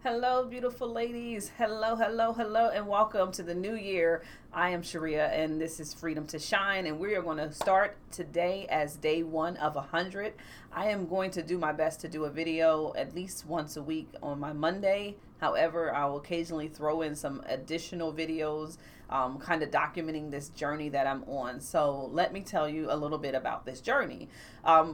Hello, beautiful ladies. Hello, hello, hello, and welcome to the new year. I am Sharea, and this is Freedom to Shine, and we are going to start today as day one of 100. I am going to do my best to do a video at least once a week on my Monday. However, I will occasionally throw in some additional videos, kind of documenting this journey that I'm on. So, let me tell you a little bit about this journey.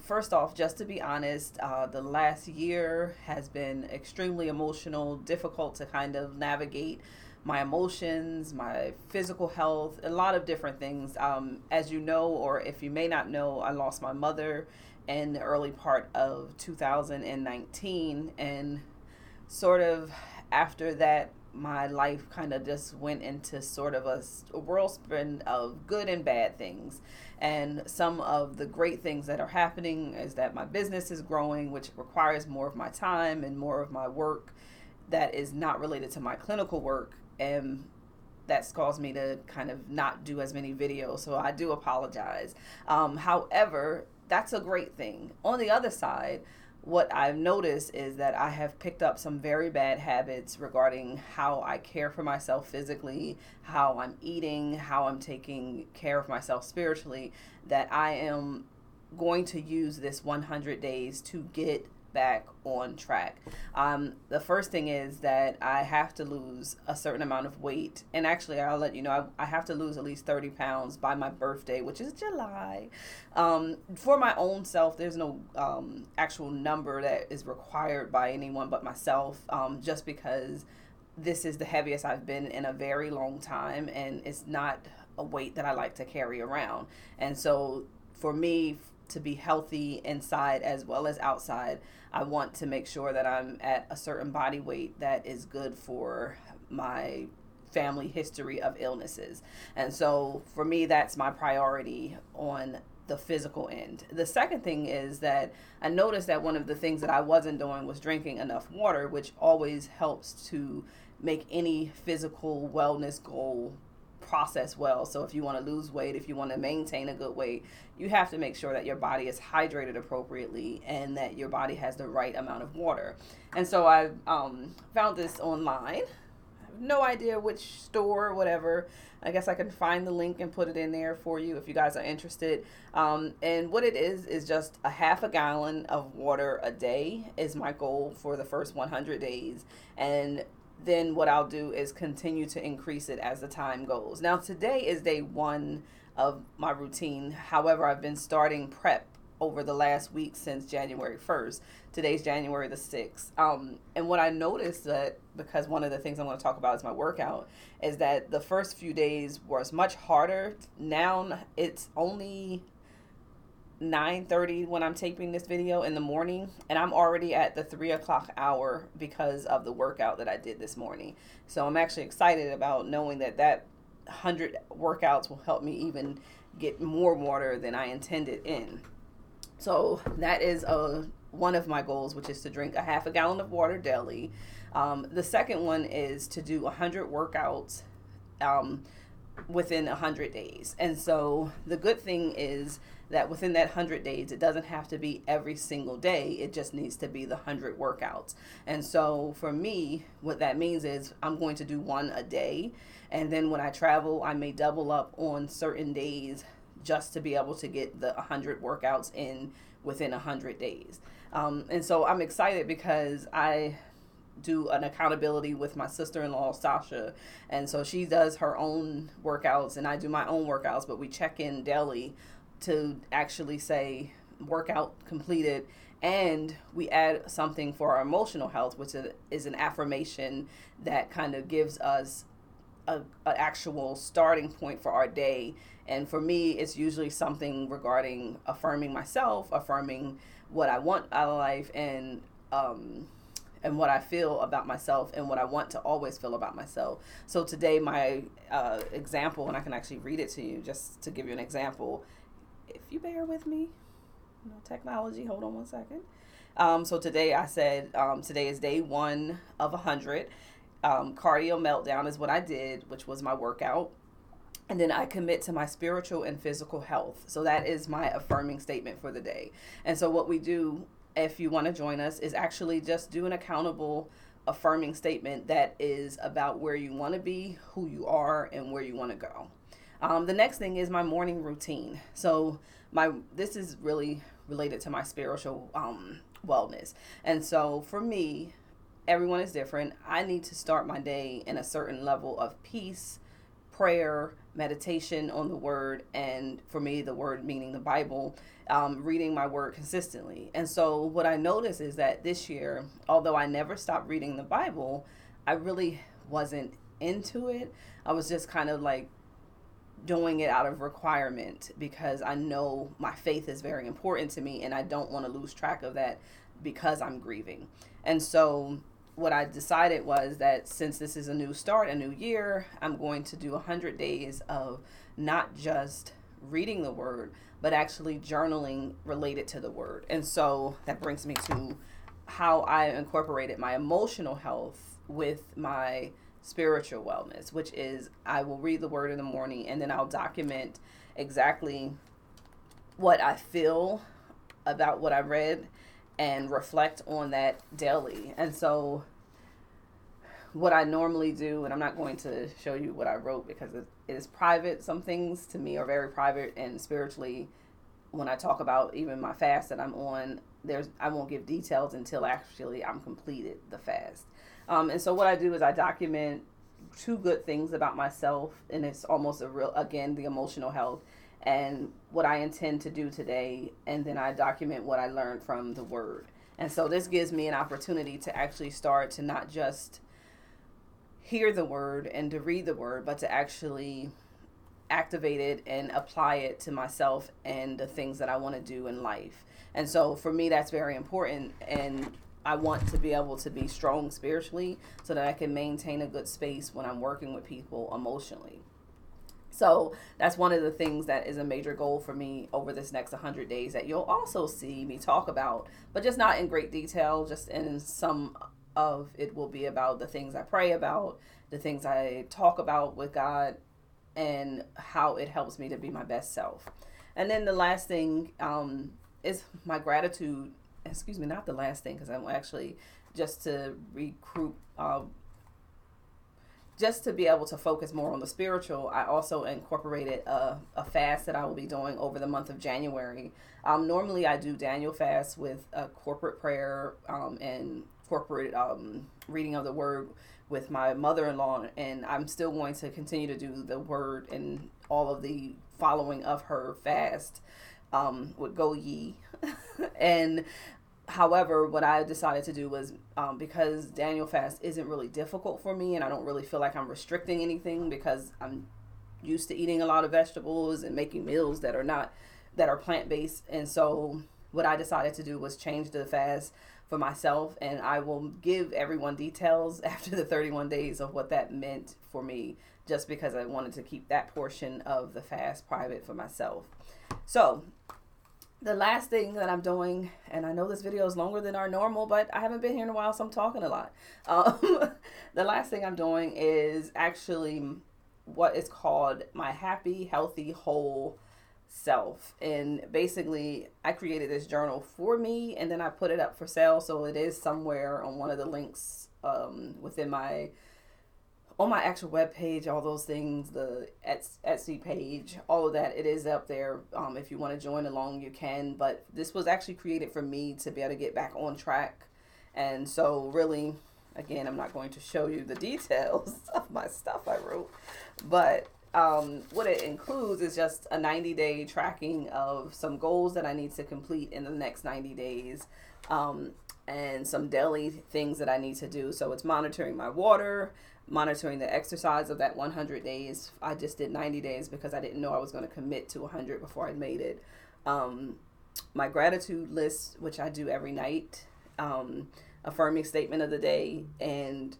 First off, just to be honest, the last year has been extremely emotional, difficult to kind of navigate my emotions, my physical health, a lot of different things. As you know, or if you may not know, I lost my mother in the early part of 2019, and sort of after that, my life kind of just went into sort of a whirlwind of good and bad things. And some of the great things that are happening is that my business is growing, which requires more of my time and more of my work that is not related to my clinical work. And that's caused me to kind of not do as many videos. So I do apologize. However, that's a great thing. On the other side, what I've noticed is that I have picked up some very bad habits regarding how I care for myself physically, how I'm eating, how I'm taking care of myself spiritually, that I am going to use this 100 days to get back on track. The first thing is that I have to lose a certain amount of weight. And actually, I'll let you know, I have to lose at least 30 pounds by my birthday, which is July. For my own self, there's no actual number that is required by anyone but myself, just because this is the heaviest I've been in a very long time. And it's not a weight that I like to carry around. And so for me, to be healthy inside as well as outside, I want to make sure that I'm at a certain body weight that is good for my family history of illnesses. And so for me, that's my priority on the physical end. The second thing is that I noticed that one of the things that I wasn't doing was drinking enough water, which always helps to make any physical wellness goal process well. So if you want to lose weight, if you want to maintain a good weight, you have to make sure that your body is hydrated appropriately and that your body has the right amount of water. And so I found this online. I have no idea which store or whatever. I guess I can find the link and put it in there for you if you guys are interested. And what it is just a half a gallon of water a day is my goal for the first 100 days. And then what I'll do is continue to increase it as the time goes. Now, today is day one of my routine. However, I've been starting prep over the last week since January 1st. Today's January the 6th. And what I noticed, that because one of the things I'm going to talk about is my workout, is that the first few days was much harder. Now it's only 9:30 when I'm taping this video in the morning, and I'm already at the 3 o'clock hour because of the workout that I did this morning. So I'm actually excited about knowing that 100 workouts will help me even get more water than I intended in. So that is one of my goals, which is to drink a half a gallon of water daily. The second one is to do 100 workouts within 100 days. And so the good thing is that within that 100 days, it doesn't have to be every single day. It just needs to be the 100 workouts. And so for me, what that means is I'm going to do one a day. And then when I travel, I may double up on certain days just to be able to get the 100 workouts in within 100 days. And so I'm excited because I do an accountability with my sister-in-law, Sasha. And so she does her own workouts and I do my own workouts, but we check in daily to actually say workout completed, and we add something for our emotional health, which is an affirmation that kind of gives us a actual starting point for our day. And for me, it's usually something regarding affirming myself, affirming what I want out of life, and what I feel about myself and what I want to always feel about myself. So today, my example, and I can actually read it to you just to give you an example. If you bear with me, technology, hold on one second. So today I said, today is day one of 100. Cardio meltdown is what I did, which was my workout. And then I commit to my spiritual and physical health. So that is my affirming statement for the day. And so what we do, if you want to join us, is actually just do an accountable affirming statement that is about where you want to be, who you are, and where you want to go. The next thing is my morning routine. So this is really related to my spiritual wellness. And so for me, everyone is different. I need to start my day in a certain level of peace, prayer, meditation on the word, and for me, the word meaning the Bible, reading my word consistently. And so what I noticed is that this year, although I never stopped reading the Bible, I really wasn't into it. I was just kind of like doing it out of requirement because I know my faith is very important to me and I don't want to lose track of that because I'm grieving. And so what I decided was that since this is a new start, a new year, I'm going to do 100 days of not just reading the word, but actually journaling related to the word. And so that brings me to how I incorporated my emotional health with my spiritual wellness, which is I will read the word in the morning and then I'll document exactly what I feel about what I read and reflect on that daily. And so what I normally do, and I'm not going to show you what I wrote because it is private. Some things to me are very private, and spiritually, when I talk about even my fast that I'm on, I won't give details until actually I'm completed the fast. And so what I do is I document 2 good things about myself, and it's almost again, the emotional health and what I intend to do today. And then I document what I learned from the word. And so this gives me an opportunity to actually start to not just hear the word and to read the word, but to actually activate it and apply it to myself and the things that I want to do in life. And so for me, that's very important. And I want to be able to be strong spiritually so that I can maintain a good space when I'm working with people emotionally. So that's one of the things that is a major goal for me over this next 100 days that you'll also see me talk about, but just not in great detail, just in some of it will be about the things I pray about, the things I talk about with God, and how it helps me to be my best self. And then the last thing is my gratitude. Excuse me, not the last thing, because I'm actually just to recruit, just to be able to focus more on the spiritual. I also incorporated a fast that I will be doing over the month of January. Normally I do Daniel fast with a corporate prayer and corporate reading of the word with my mother-in-law, and I'm still going to continue to do the word and all of the following of her fast with Go Ye. And however, what I decided to do was because Daniel fast isn't really difficult for me, and I don't really feel like I'm restricting anything because I'm used to eating a lot of vegetables and making meals that are plant-based. And so what I decided to do was change the fast for myself, and I will give everyone details after the 31 days of what that meant for me, just because I wanted to keep that portion of the fast private for myself. So the last thing that I'm doing, and I know this video is longer than our normal, but I haven't been here in a while, so I'm talking a lot. The last thing I'm doing is actually what is called my happy, healthy, whole self. And basically I created this journal for me, and then I put it up for sale. So it is somewhere on one of the links within on my actual web page, all those things, the Etsy page, all of that, it is up there. If you want to join along, you can. But this was actually created for me to be able to get back on track. And so really, again, I'm not going to show you the details of my stuff I wrote, but what it includes is just a 90-day tracking of some goals that I need to complete in the next 90 days, and some daily things that I need to do. So it's monitoring my water, monitoring the exercise of that 100 days. I just did 90 days because I didn't know I was going to commit to 100 before I made it. My gratitude list, which I do every night, affirming statement of the day. And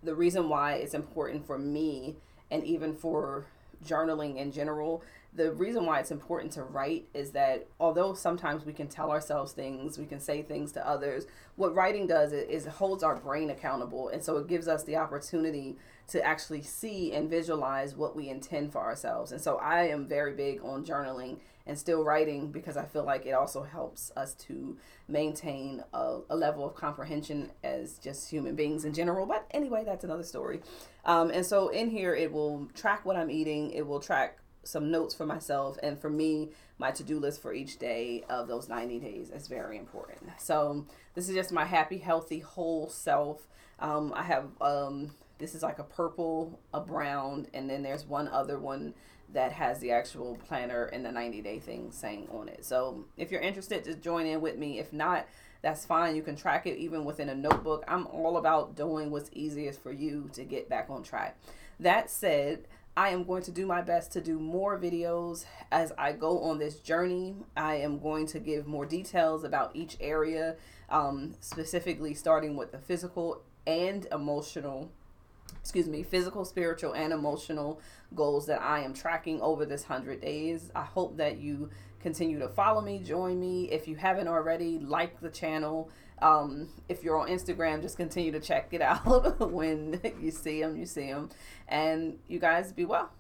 the reason why it's important for me, and even for journaling in general, the reason why it's important to write is that although sometimes we can tell ourselves things, we can say things to others, what writing does is it holds our brain accountable. And so it gives us the opportunity to actually see and visualize what we intend for ourselves. And so I am very big on journaling and still writing because I feel like it also helps us to maintain a level of comprehension as just human beings in general. But anyway, that's another story. And so in here, it will track what I'm eating. It will track some notes for myself. And for me, my to-do list for each day of those 90 days is very important. So this is just my happy, healthy, whole self. I have, this is like a purple, a brown, and then there's one other one that has the actual planner and the 90-day thing saying on it. So if you're interested, just join in with me. If not, that's fine. You can track it even within a notebook. I'm all about doing what's easiest for you to get back on track. That said, I am going to do my best to do more videos as I go on this journey. I am going to give more details about each area, specifically starting with the physical, spiritual and emotional goals that I am tracking over this 100 days. I hope that you continue to follow me, join me. If you haven't already, like the channel. If you're on Instagram, just continue to check it out. When you see them, you see them. And you guys be well.